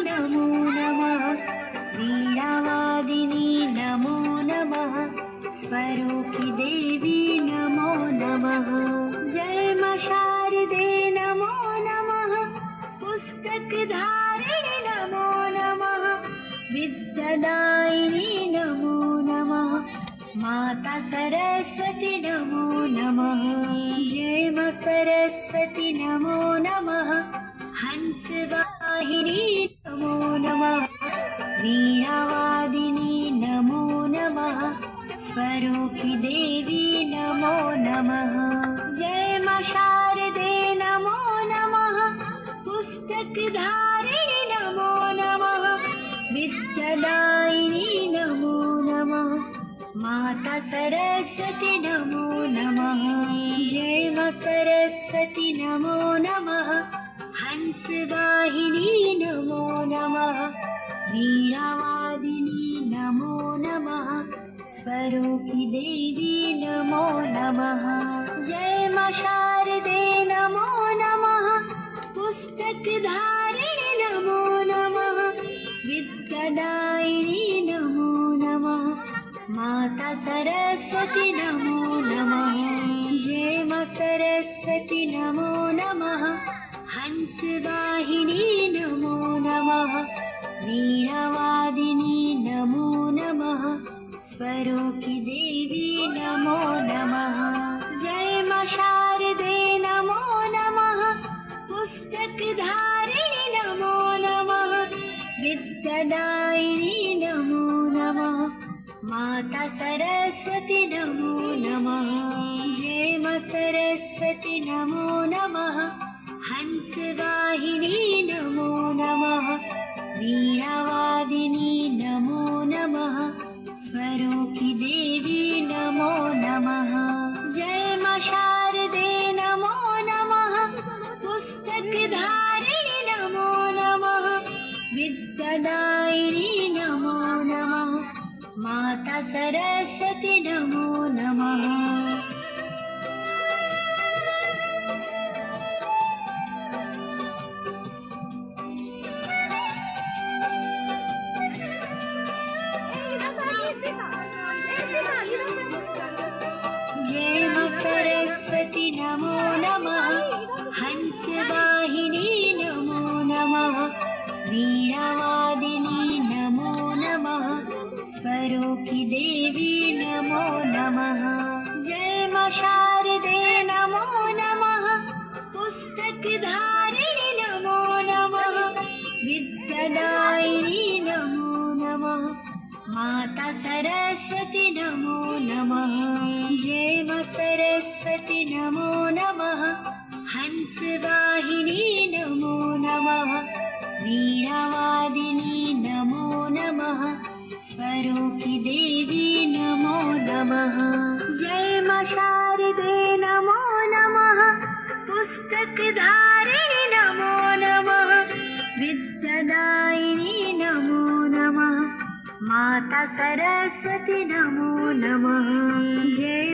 नमो नमः वीणावादिनी नमो नमः स्वरूपी देवी नमो नमः जय मां शारदे नमो नमः पुस्तकधारिणी नमो नमः विद्यादायिनी नमो नमः माता सरस्वती नमो नमः जय मां सरस्वती नमो नमः हंसवाहिनी नमो नमः वीणावादिनी नमो नमः स्वरूपी देवी नमो नमः जय मां शारदे नमो नमः पुस्तकधारिणी नमो नमः विद्यादायिनी नमो नमः माता सरस्वती नमो नमः जय मां सरस्वती नमो नमः हंसवाहिनी नमो नमः वीणावादिनी नमो नमः स्वरूपी देवी नमो नमः जय मां शारदे नमो नमः पुस्तकधारिणी नमो नमः विद्यादायिनी नमो नमः माता सरस्वती नमो नमः जय मां सरस्वती नमो नमः हंसवाहिनी नमो नमः वीणावादिनी नमो नमः स्वरूपी देवी नमो नमः जय मां शारदे नमो नमः पुस्तकधारिणी नमो नमः विद्यादायिनी नमो नमः माता सरस्वती नमो नमः जय मां सरस्वती नमो नमः हंसवाहिनी नमो नमः वीणावादिनी नमो नमः स्वरूपी देवी नमो नमः जय मां शारदे नमो नमः पुस्तकधारिणी नमो नमः विद्यादायिनी नमो नमः माता सरस्वती नमो नमः जय मां सरस्वती नमो नमः हंसवाहिनी नमो नमः वीणावादिनी नमो नमः स्वरूपी देवी नमो नमः जय मां शारदे नमो नमः पुस्तकधारिणी नमो नमः विद्यादायिनी नमो नमः माता सरस्वती नमो नमः जय मां सरस्वती नमो नमः हंसवाहिनी नमो नमः वीणावादिनी नमो नमः स्वरूपी देवी नमो नमः जय मां शारदे नमो नमः पुस्तकधारिणी नमो नमः विद्यादायिनी नमो नमः माता सरस्वती नमो नमः जय